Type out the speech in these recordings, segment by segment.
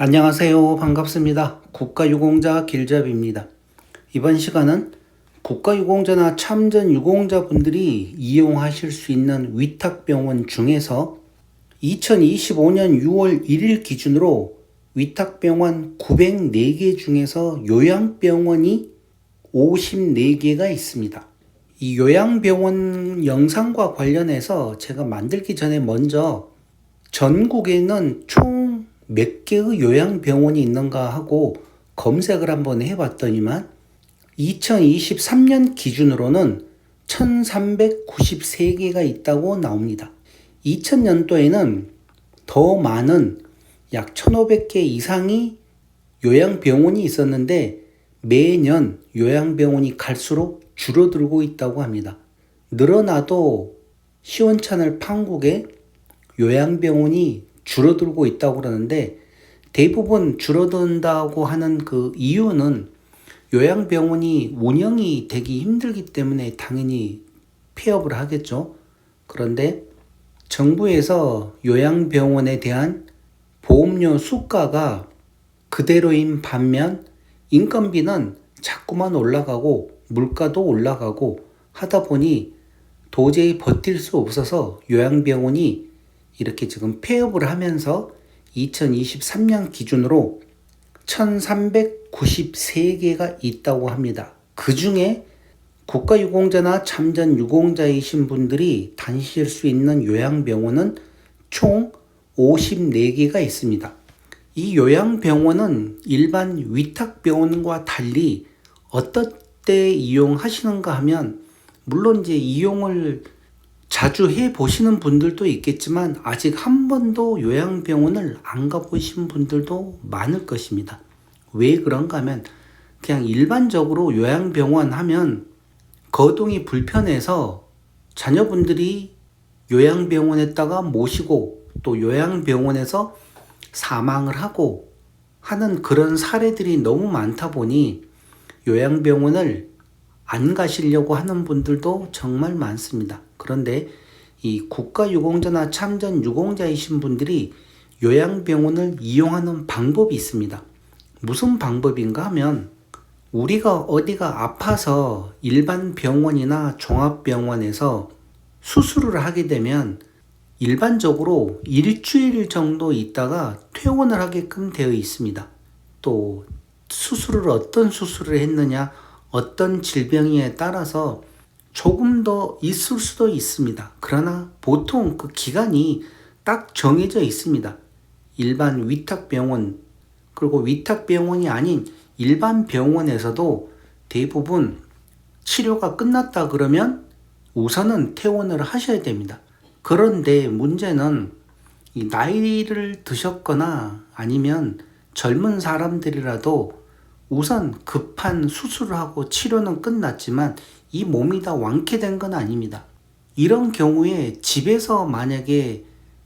안녕하세요. 반갑습니다. 국가유공자 길잡이입니다. 이번 시간은 국가유공자나 참전유공자분들이 이용하실 수 있는 위탁병원 중에서 2025년 6월 1일 기준으로 위탁병원 904개 중에서 요양병원이 54개가 있습니다. 이 요양병원 영상과 관련해서 제가 만들기 전에 먼저 전국에는 총 몇 개의 요양병원이 있는가 하고 검색을 한번 해봤더니만 2023년 기준으로는 1393개가 있다고 나옵니다. 2000년도에는 더 많은 약 1500개 이상이 요양병원이 있었는데 매년 요양병원이 갈수록 줄어들고 있다고 합니다. 늘어나도 시원찮을 판국에 요양병원이 줄어들고 있다고 그러는데 대부분 줄어든다고 하는 그 이유는 요양병원이 운영이 되기 힘들기 때문에 당연히 폐업을 하겠죠. 그런데 정부에서 요양병원에 대한 보험료 수가가 그대로인 반면 인건비는 자꾸만 올라가고 물가도 올라가고 하다 보니 도저히 버틸 수 없어서 요양병원이 이렇게 지금 폐업을 하면서 2023년 기준으로 1393개가 있다고 합니다. 그 중에 국가유공자나 참전유공자이신 분들이 다니실 수 있는 요양병원은 총 54개가 있습니다. 이 요양병원은 일반 위탁병원과 달리 어떨 때 이용하시는가 하면 물론 이제 이용을 자주 해보시는 분들도 있겠지만 아직 한 번도 요양병원을 안 가보신 분들도 많을 것입니다. 왜 그런가 하면 그냥 일반적으로 요양병원 하면 거동이 불편해서 자녀분들이 요양병원에다가 모시고 또 요양병원에서 사망을 하고 하는 그런 사례들이 너무 많다 보니 요양병원을 안 가시려고 하는 분들도 정말 많습니다. 그런데 이 국가유공자나 참전유공자이신 분들이 요양병원을 이용하는 방법이 있습니다. 무슨 방법인가 하면 우리가 어디가 아파서 일반 병원이나 종합병원에서 수술을 하게 되면 일반적으로 일주일 정도 있다가 퇴원을 하게끔 되어 있습니다. 또 어떤 수술을 했느냐, 어떤 질병에 따라서 조금 더 있을 수도 있습니다. 그러나 보통 그 기간이 딱 정해져 있습니다. 일반 위탁병원, 그리고 위탁병원이 아닌 일반 병원에서도 대부분 치료가 끝났다 그러면 우선은 퇴원을 하셔야 됩니다. 그런데 문제는 이 나이를 드셨거나 아니면 젊은 사람들이라도 우선 급한 수술을 하고 치료는 끝났지만 이 몸이 다 완쾌된 건 아닙니다. 이런 경우에 집에서 만약에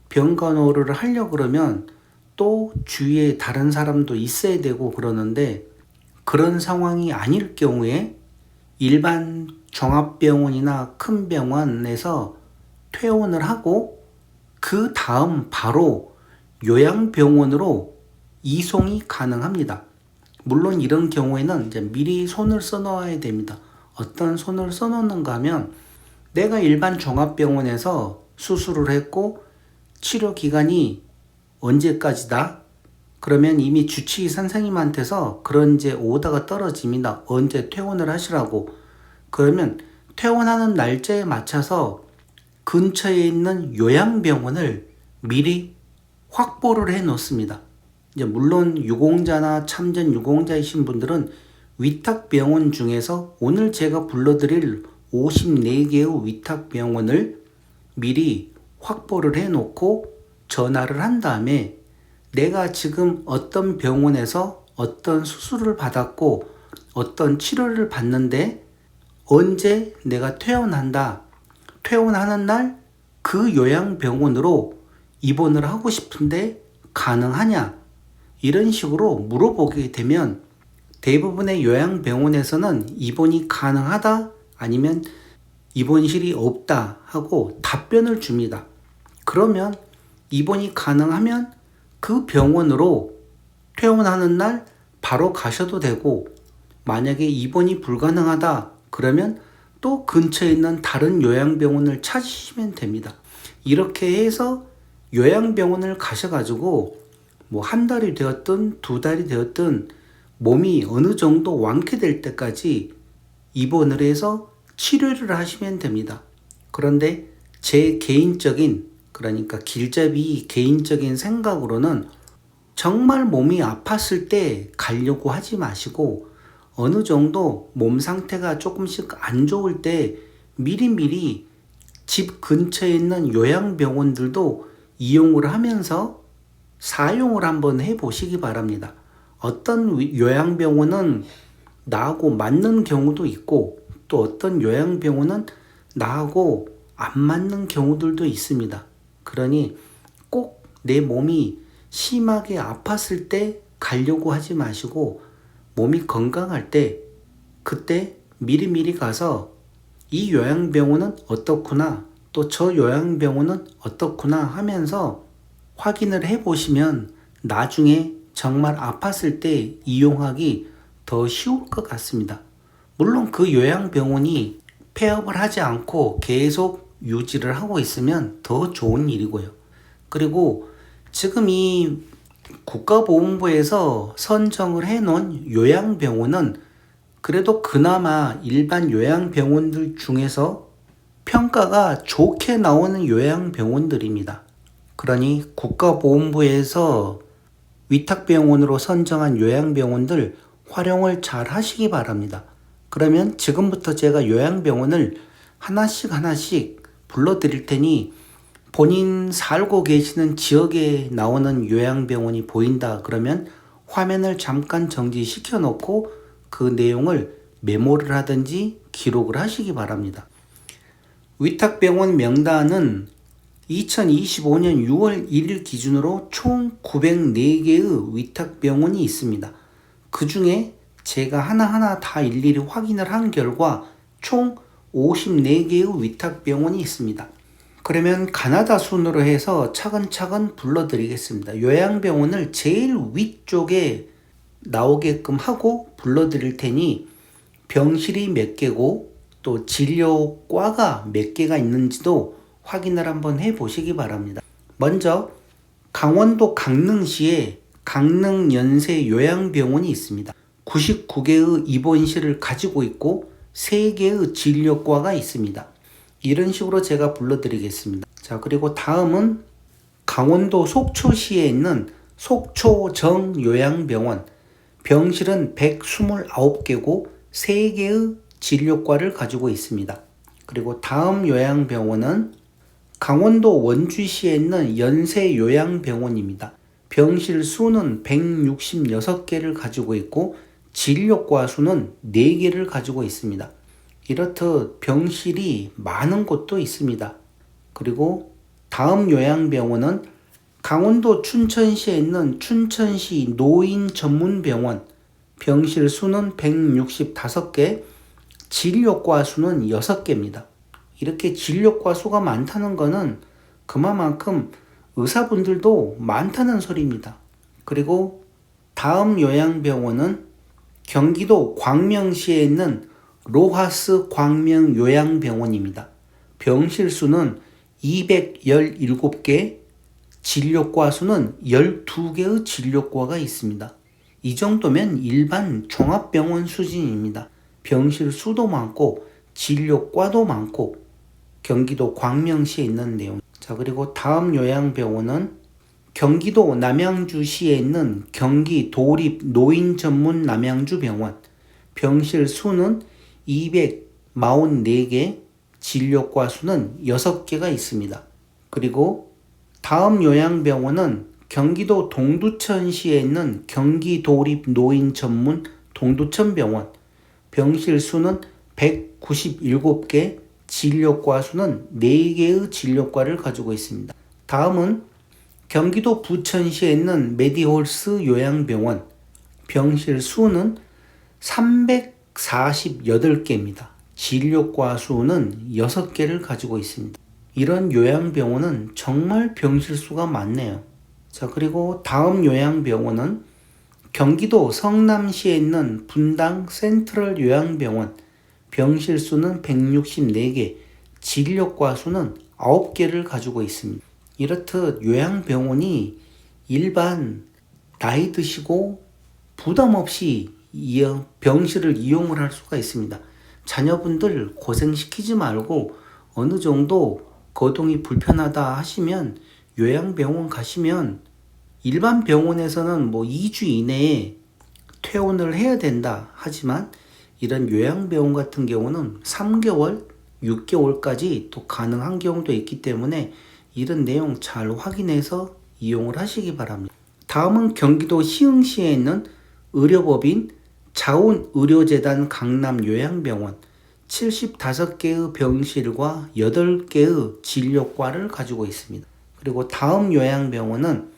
병간호를 하려고 그러면 또 주위에 다른 사람도 있어야 되고 그러는데 그런 상황이 아닐 경우에 일반 종합병원이나 큰 병원에서 퇴원을 하고 그 다음 바로 요양병원으로 이송이 가능합니다. 물론 이런 경우에는 이제 미리 손을 써놓아야 됩니다. 어떤 손을 써놓는가 하면 내가 일반 종합병원에서 수술을 했고 치료 기간이 언제까지다? 그러면 이미 주치의 선생님한테서 그런 이제 오더가 떨어집니다. 언제 퇴원을 하시라고. 그러면 퇴원하는 날짜에 맞춰서 근처에 있는 요양병원을 미리 확보를 해 놓습니다. 이제 물론 유공자나 참전 유공자이신 분들은 위탁병원 중에서 오늘 제가 불러드릴 54개의 위탁병원을 미리 확보를 해 놓고 전화를 한 다음에 내가 지금 어떤 병원에서 어떤 수술을 받았고 어떤 치료를 받는데 언제 내가 퇴원한다. 퇴원하는 날 그 요양병원으로 입원을 하고 싶은데 가능하냐? 이런 식으로 물어보게 되면 대부분의 요양병원에서는 입원이 가능하다 아니면 입원실이 없다 하고 답변을 줍니다. 그러면 입원이 가능하면 그 병원으로 퇴원하는 날 바로 가셔도 되고, 만약에 입원이 불가능하다 그러면 또 근처에 있는 다른 요양병원을 찾으시면 됩니다. 이렇게 해서 요양병원을 가셔가지고 뭐 한 달이 되었든 두 달이 되었든 몸이 어느 정도 완쾌될 때까지 입원을 해서 치료를 하시면 됩니다. 그런데 제 개인적인, 그러니까 길잡이 개인적인 생각으로는 정말 몸이 아팠을 때 가려고 하지 마시고, 어느 정도 몸 상태가 조금씩 안 좋을 때 미리미리 집 근처에 있는 요양병원들도 이용을 하면서 사용을 한번 해보시기 바랍니다. 어떤 요양병원은 나하고 맞는 경우도 있고, 또 어떤 요양병원은 나하고 안 맞는 경우들도 있습니다. 그러니 꼭 내 몸이 심하게 아팠을 때 가려고 하지 마시고, 몸이 건강할 때 그때 미리미리 가서 이 요양병원은 어떻구나, 또 저 요양병원은 어떻구나 하면서 확인을 해보시면 나중에 정말 아팠을 때 이용하기 더 쉬울 것 같습니다. 물론 그 요양병원이 폐업을 하지 않고 계속 유지를 하고 있으면 더 좋은 일이고요. 그리고 지금 이 국가보건부에서 선정을 해놓은 요양병원은 그래도 그나마 일반 요양병원들 중에서 평가가 좋게 나오는 요양병원들입니다. 그러니 국가보건부에서 위탁병원으로 선정한 요양병원들 활용을 잘 하시기 바랍니다. 그러면 지금부터 제가 요양병원을 하나씩 불러드릴 테니, 본인 살고 계시는 지역에 나오는 요양병원이 보인다 그러면 화면을 잠깐 정지시켜 놓고 그 내용을 메모를 하든지 기록을 하시기 바랍니다. 위탁병원 명단은 2025년 6월 1일 기준으로 총 904개의 위탁병원이 있습니다. 그 중에 제가 하나하나 다 일일이 확인을 한 결과 총 54개의 위탁병원이 있습니다. 그러면 가나다 순으로 해서 차근차근 불러드리겠습니다. 요양병원을 제일 위쪽에 나오게끔 하고 불러드릴 테니 병실이 몇 개고 또 진료과가 몇 개가 있는지도 확인을 한번 해보시기 바랍니다. 먼저 강원도 강릉시에 강릉연세요양병원이 있습니다. 99개의 입원실을 가지고 있고 3개의 진료과가 있습니다. 이런 식으로 제가 불러드리겠습니다. 자, 그리고 다음은 강원도 속초시에 있는 속초정요양병원. 병실은 129개고 3개의 진료과를 가지고 있습니다. 그리고 다음 요양병원은 강원도 원주시에 있는 연세요양병원입니다. 병실 수는 166개를 가지고 있고 진료과 수는 4개를 가지고 있습니다. 이렇듯 병실이 많은 곳도 있습니다. 그리고 다음 요양병원은 강원도 춘천시에 있는 춘천시 노인전문병원. 병실 수는 165개, 진료과 수는 6개입니다. 이렇게 진료과 수가 많다는 것은 그만큼 의사분들도 많다는 소리입니다. 그리고 다음 요양병원은 경기도 광명시에 있는 로하스 광명요양병원입니다. 병실 수는 217개, 진료과 수는 12개의 진료과가 있습니다. 이 정도면 일반 종합병원 수준입니다. 병실 수도 많고 진료과도 많고 경기도 광명시에 있는 내용. 자, 그리고 다음 요양병원은 경기도 남양주시에 있는 경기 도립 노인 전문 남양주병원. 병실 수는 244개, 진료과 수는 6개가 있습니다. 그리고 다음 요양병원은 경기도 동두천시에 있는 경기 도립 노인 전문 동두천병원. 병실 수는 197개, 진료과 수는 4개의 진료과를 가지고 있습니다. 다음은 경기도 부천시에 있는 메디홀스 요양병원. 병실 수는 348개입니다. 진료과 수는 6개를 가지고 있습니다. 이런 요양병원은 정말 병실 수가 많네요. 자, 그리고 다음 요양병원은 경기도 성남시에 있는 분당 센트럴 요양병원 병실 수는 164개, 진료과 수는 9개를 가지고 있습니다. 이렇듯 요양병원이 일반 나이 드시고 부담 없이 병실을 이용을 할 수가 있습니다. 자녀분들 고생시키지 말고 어느 정도 거동이 불편하다 하시면 요양병원 가시면 일반 병원에서는 2주 이내에 퇴원을 해야 된다 하지만 이런 요양병원 같은 경우는 3개월, 6개월까지 또 가능한 경우도 있기 때문에 이런 내용 잘 확인해서 이용을 하시기 바랍니다. 다음은 경기도 시흥시에 있는 의료법인 자운의료재단 강남요양병원 75개의 병실과 8개의 진료과를 가지고 있습니다. 그리고 다음 요양병원은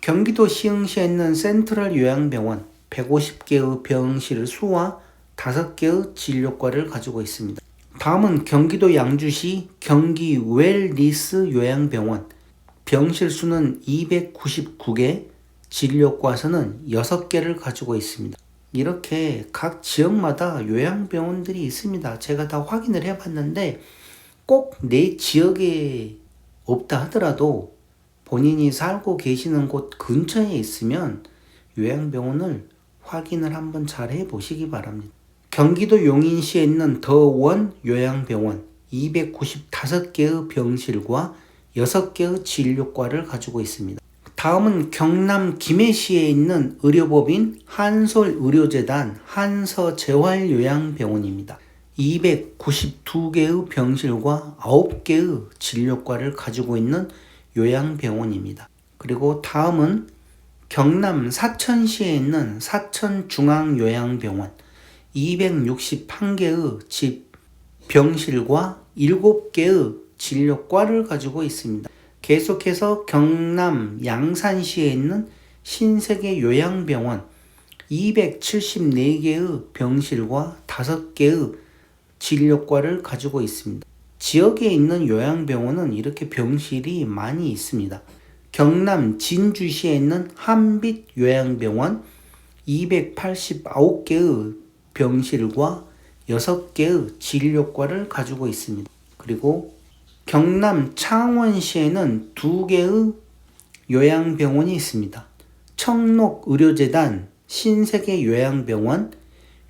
경기도 시흥시에 있는 센트럴 요양병원 150개의 병실 수와 5개의 진료과를 가지고 있습니다. 다음은 경기도 양주시 경기 웰리스 요양병원 병실 수는 299개, 진료과 수는 6개를 가지고 있습니다. 이렇게 각 지역마다 요양병원들이 있습니다. 제가 다 확인을 해봤는데 꼭 내 지역에 없다 하더라도 본인이 살고 계시는 곳 근처에 있으면 요양병원을 확인을 한번 잘 해보시기 바랍니다. 경기도 용인시에 있는 더원 요양병원 295개의 병실과 6개의 진료과를 가지고 있습니다. 다음은 경남 김해시에 있는 의료법인 한솔의료재단 한서재활요양병원입니다. 292개의 병실과 9개의 진료과를 가지고 있는 요양병원입니다. 그리고 다음은 경남 사천시에 있는 사천중앙요양병원 261개의 병실과 7개의 진료과를 가지고 있습니다. 계속해서 경남 양산시에 있는 신세계 요양병원 274개의 병실과 5개의 진료과를 가지고 있습니다. 지역에 있는 요양병원은 이렇게 병실이 많이 있습니다. 경남 진주시에 있는 한빛 요양병원 289개의 병실과 6개의 진료과를 가지고 있습니다. 그리고 경남 창원시에는 2개의 요양병원이 있습니다. 청록의료재단 신세계 요양병원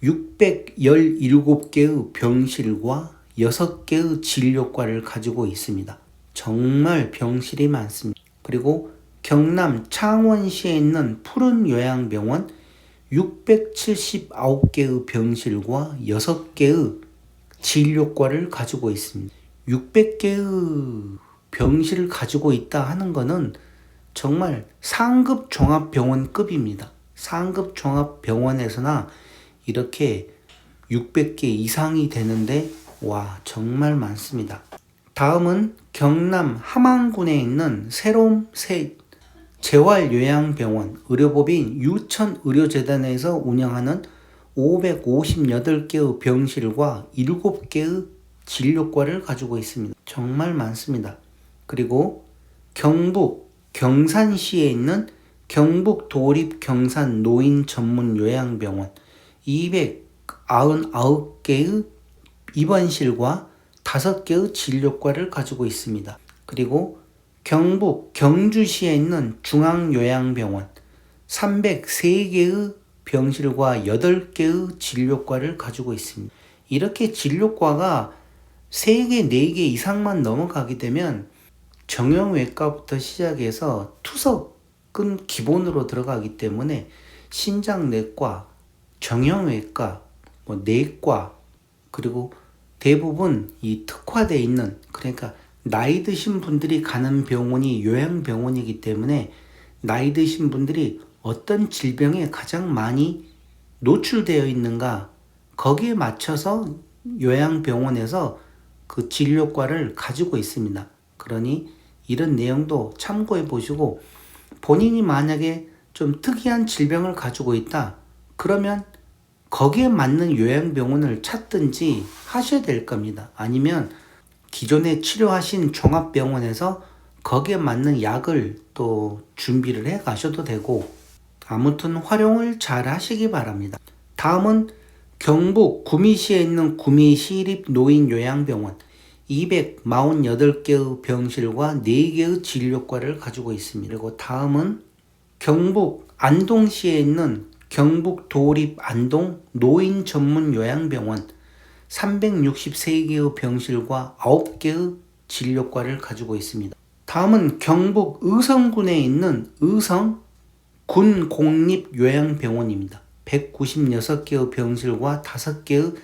617개의 병실과 6개의 진료과를 가지고 있습니다. 정말 병실이 많습니다. 그리고 경남 창원시에 있는 푸른 요양병원 679개의 병실과 6개의 진료과를 가지고 있습니다. 600개의 병실을 가지고 있다 하는 것은 정말 상급 종합병원급입니다. 상급 종합병원에서나 이렇게 600개 이상이 되는데 와 정말 많습니다. 다음은 경남 함안군에 있는 새롬 재활요양병원 의료법인 유천의료재단에서 운영하는 558개의 병실과 7개의 진료과를 가지고 있습니다. 정말 많습니다. 그리고 경북 경산시에 있는 경북 도립 경산 노인 전문 요양병원 299개의 입원실과 5개의 진료과를 가지고 있습니다. 그리고 경북 경주시에 있는 중앙요양병원 303개의 병실과 8개의 진료과를 가지고 있습니다. 이렇게 진료과가 3개, 4개 이상만 넘어가게 되면 정형외과부터 시작해서 투석은 기본으로 들어가기 때문에 신장내과, 정형외과, 내과 그리고 대부분 이 특화되어 있는 그러니까 나이 드신 분들이 가는 병원이 요양병원이기 때문에 나이 드신 분들이 어떤 질병에 가장 많이 노출되어 있는가 거기에 맞춰서 요양병원에서 그 진료과를 가지고 있습니다. 그러니 이런 내용도 참고해 보시고 본인이 만약에 좀 특이한 질병을 가지고 있다 그러면 거기에 맞는 요양병원을 찾든지 하셔야 될 겁니다. 아니면 기존에 치료하신 종합병원에서 거기에 맞는 약을 또 준비를 해 가셔도 되고 아무튼 활용을 잘 하시기 바랍니다. 다음은 경북 구미시에 있는 구미시립노인요양병원 248개의 병실과 4개의 진료과를 가지고 있습니다. 그리고 다음은 경북 안동시에 있는 경북도립 안동 노인 전문 요양병원 363개의 병실과 9개의 진료과를 가지고 있습니다. 다음은 경북 의성군에 있는 의성 군공립요양병원입니다. 196개의 병실과 5개의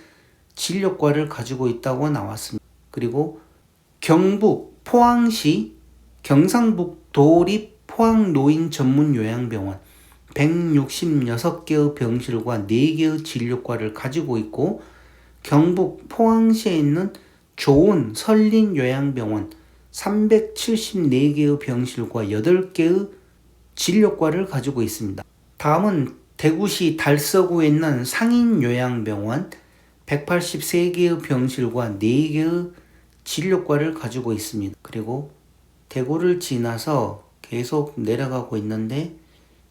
진료과를 가지고 있다고 나왔습니다. 그리고 경북 포항시 경상북도립 포항노인 전문요양병원 166개의 병실과 4개의 진료과를 가지고 있고, 경북 포항시에 있는 좋은 설린요양병원 374개의 병실과 8개의 진료과를 가지고 있습니다. 다음은 대구시 달서구에 있는 상인요양병원 183개의 병실과 4개의 진료과를 가지고 있습니다. 그리고 대구를 지나서 계속 내려가고 있는데,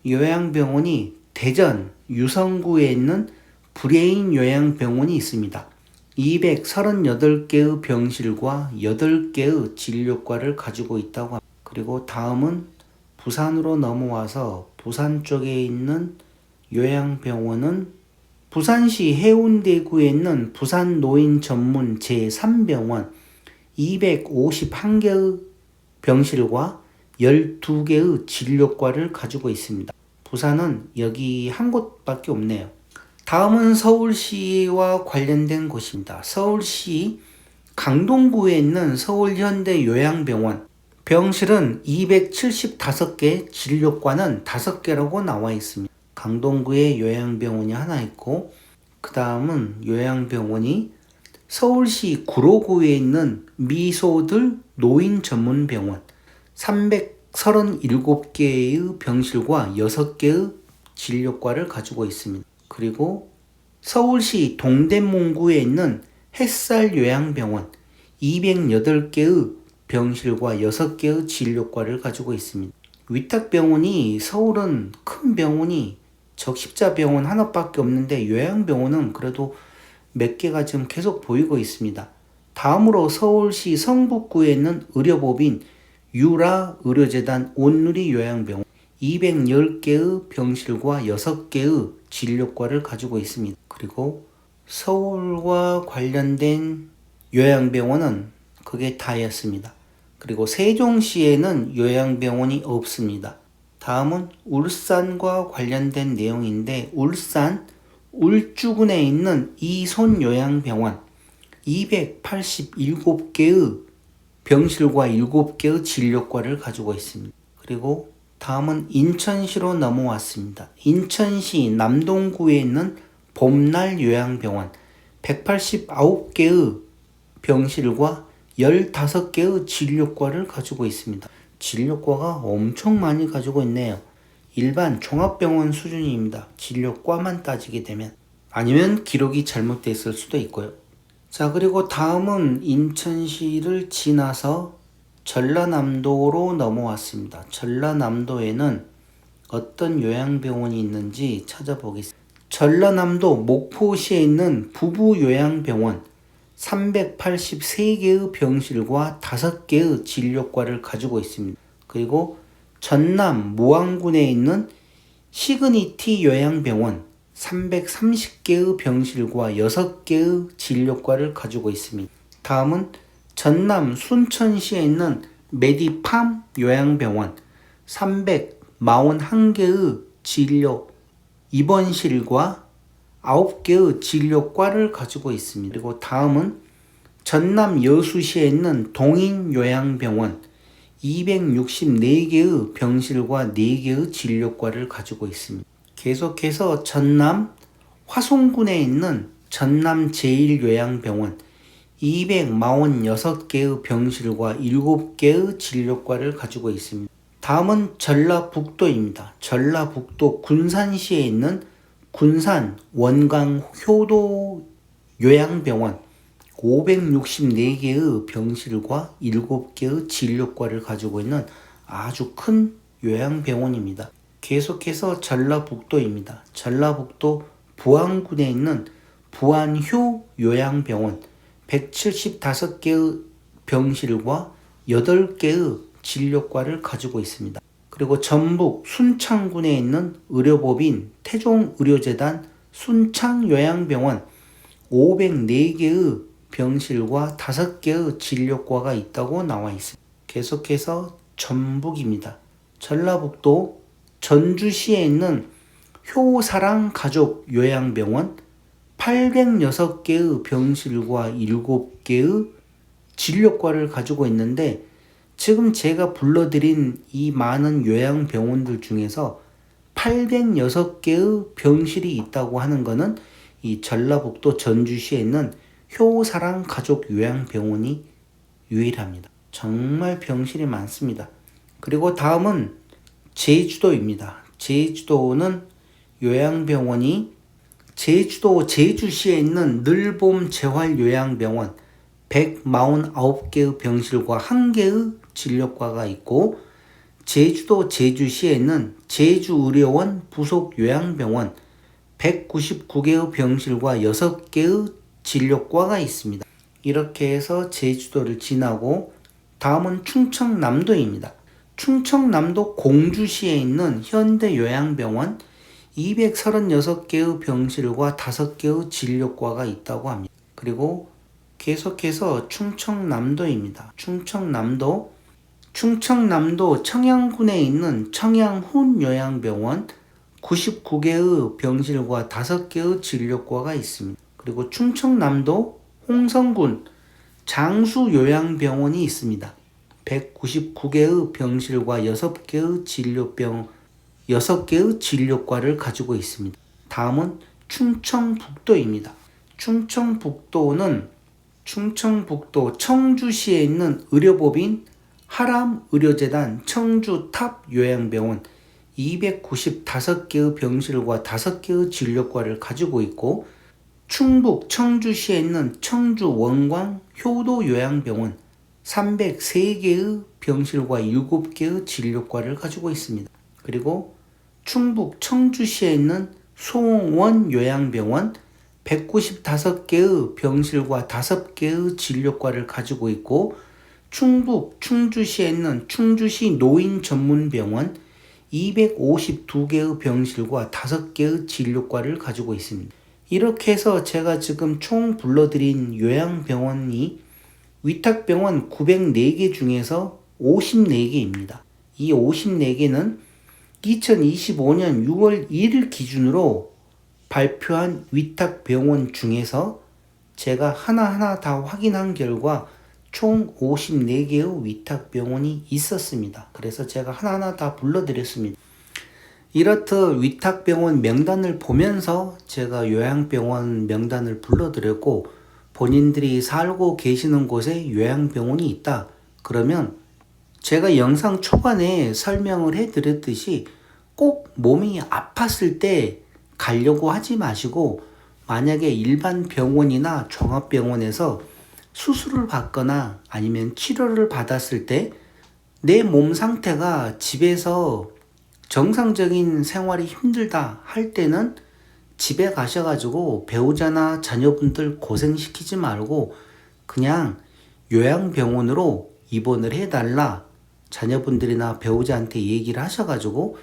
요양병원이 대전 유성구에 있는 브레인 요양병원이 있습니다. 238개의 병실과 8개의 진료과를 가지고 있다고 합니다. 그리고 다음은 부산으로 넘어와서 부산 쪽에 있는 요양병원은 부산시 해운대구에 있는 부산노인 전문 제3병원 251개의 병실과 12개의 진료과를 가지고 있습니다. 부산은 여기 한 곳밖에 없네요. 다음은 서울시와 관련된 곳입니다. 서울시 강동구에 있는 서울현대요양병원 병실은 275개, 진료과는 5개라고 나와 있습니다. 강동구에 요양병원이 하나 있고, 그 다음은 요양병원이 서울시 구로구에 있는 미소들 노인전문병원 337개의 병실과 6개의 진료과를 가지고 있습니다. 그리고 서울시 동대문구에 있는 햇살요양병원 208개의 병실과 6개의 진료과를 가지고 있습니다. 위탁병원이 서울은 큰 병원이 적십자병원 하나밖에 없는데, 요양병원은 그래도 몇 개가 지금 계속 보이고 있습니다. 다음으로 서울시 성북구에 있는 의료법인 유라의료재단 온누리 요양병원 210개의 병실과 6개의 진료과를 가지고 있습니다. 그리고 서울과 관련된 요양병원은 그게 다였습니다. 그리고 세종시에는 요양병원이 없습니다. 다음은 울산과 관련된 내용인데, 울산 울주군에 있는 이손요양병원 287개의 병실과 7개의 진료과를 가지고 있습니다. 그리고 다음은 인천시로 넘어왔습니다. 인천시 남동구에 있는 봄날 요양병원 189개의 병실과 15개의 진료과를 가지고 있습니다. 진료과가 엄청 많이 가지고 있네요. 일반 종합병원 수준입니다. 진료과만 따지게 되면. 아니면 기록이 잘못되어 있을 수도 있고요. 자, 그리고 다음은 인천시를 지나서 전라남도로 넘어왔습니다. 전라남도에는 어떤 요양병원이 있는지 찾아보겠습니다. 전라남도 목포시에 있는 부부요양병원 383개의 병실과 5개의 진료과를 가지고 있습니다. 그리고 전남 무안군에 있는 시그니티 요양병원 330개의 병실과 6개의 진료과를 가지고 있습니다. 다음은 전남 순천시에 있는 메디팜 요양병원 341개의 진료 입원실과 9개의 진료과를 가지고 있습니다. 그리고 다음은 전남 여수시에 있는 동인요양병원 264개의 병실과 4개의 진료과를 가지고 있습니다. 계속해서 전남 화성군에 있는 전남 제1요양병원 246개의 병실과 7개의 진료과를 가지고 있습니다. 다음은 전라북도입니다. 전라북도 군산시에 있는 군산 원광효도 요양병원 564개의 병실과 7개의 진료과를 가지고 있는 아주 큰 요양병원입니다. 계속해서 전라북도입니다. 전라북도 부안군에 있는 부안효 요양병원 175개의 병실과 8개의 진료과를 가지고 있습니다. 그리고 전북 순창군에 있는 의료법인 태종의료재단 순창요양병원 504개의 병실과 5개의 진료과가 있다고 나와 있습니다. 계속해서 전북입니다. 전라북도 전주시에 있는 효사랑가족요양병원 806개의 병실과 7개의 진료과를 가지고 있는데, 지금 제가 불러드린 이 많은 요양병원들 중에서 806개의 병실이 있다고 하는 것은 이 전라북도 전주시에 있는 효사랑가족요양병원이 유일합니다. 정말 병실이 많습니다. 그리고 다음은 제주도입니다. 제주도는 요양병원이 제주도 제주시에 있는 늘봄 재활요양병원 149개의 병실과 1개의 진료과가 있고, 제주도 제주시에 있는 제주의료원 부속요양병원 199개의 병실과 6개의 진료과가 있습니다. 이렇게 해서 제주도를 지나고 다음은 충청남도입니다. 충청남도 공주시에 있는 현대요양병원 236개의 병실과 5개의 진료과가 있다고 합니다. 그리고 계속해서 충청남도입니다. 충청남도 청양군에 있는 청양훈요양병원 99개의 병실과 5개의 진료과가 있습니다. 그리고 충청남도 홍성군 장수요양병원이 있습니다. 199개의 병실과 6개의 진료과를 가지고 있습니다. 다음은 충청북도입니다. 충청북도는 충청북도 청주시에 있는 의료법인 하람의료재단 청주탑요양병원 295개의 병실과 5개의 진료과를 가지고 있고, 충북 청주시에 있는 청주원광 효도요양병원 303개의 병실과 7개의 진료과를 가지고 있습니다. 그리고 충북 청주시에 있는 송원요양병원 195개의 병실과 5개의 진료과를 가지고 있고, 충북 충주시에 있는 충주시 노인전문병원 252개의 병실과 5개의 진료과를 가지고 있습니다. 이렇게 해서 제가 지금 총 불러드린 요양병원이 위탁병원 904개 중에서 54개입니다. 이 54개는 2025년 6월 1일 기준으로 발표한 위탁병원 중에서 제가 하나하나 다 확인한 결과 총 54개의 위탁병원이 있었습니다. 그래서 제가 하나하나 다 불러드렸습니다. 이렇듯 위탁병원 명단을 보면서 제가 요양병원 명단을 불러드렸고, 본인들이 살고 계시는 곳에 요양병원이 있다 그러면 제가 영상 초반에 설명을 해드렸듯이 꼭 몸이 아팠을 때 가려고 하지 마시고, 만약에 일반 병원이나 종합병원에서 수술을 받거나 아니면 치료를 받았을 때 내 몸 상태가 집에서 정상적인 생활이 힘들다 할 때는 집에 가셔가지고 배우자나 자녀분들 고생시키지 말고 그냥 요양병원으로 입원을 해달라, 자녀분들이나 배우자한테 얘기를 하셔가지고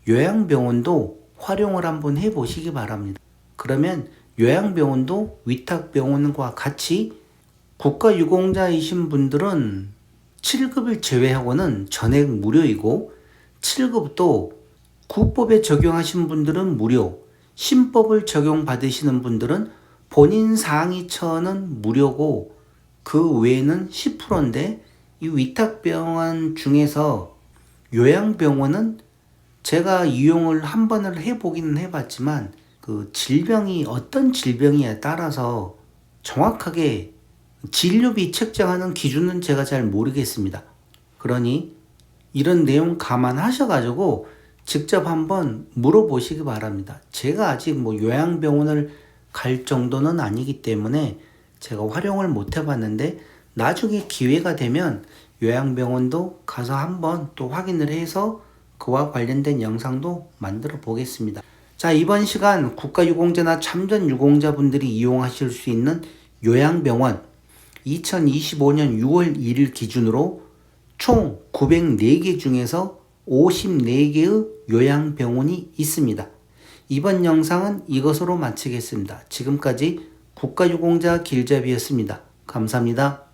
요양병원도 활용을 한번 해보시기 바랍니다. 그러면 요양병원도 위탁병원과 같이 국가유공자이신 분들은 7급을 제외하고는 전액 무료이고, 7급도 국법에 적용하신 분들은 무료, 신법을 적용받으시는 분들은 본인 상위처는 무료고 그 외에는 10%인데, 이 위탁병원 중에서 요양병원은 제가 이용을 한 번을 해보기는 해봤지만 그 질병이 어떤 질병이에 따라서 정확하게 진료비 책정하는 기준은 제가 잘 모르겠습니다. 그러니 이런 내용 감안하셔가지고 직접 한번 물어보시기 바랍니다. 제가 아직 요양병원을 갈 정도는 아니기 때문에 제가 활용을 못 해봤는데, 나중에 기회가 되면 요양병원도 가서 한번 또 확인을 해서 그와 관련된 영상도 만들어 보겠습니다. 자, 이번 시간 국가유공자나 참전유공자분들이 이용하실 수 있는 요양병원 2025년 6월 1일 기준으로 총 904개 중에서 54개의 요양병원이 있습니다. 이번 영상은 이것으로 마치겠습니다. 지금까지 국가유공자 길잡이였습니다. 감사합니다.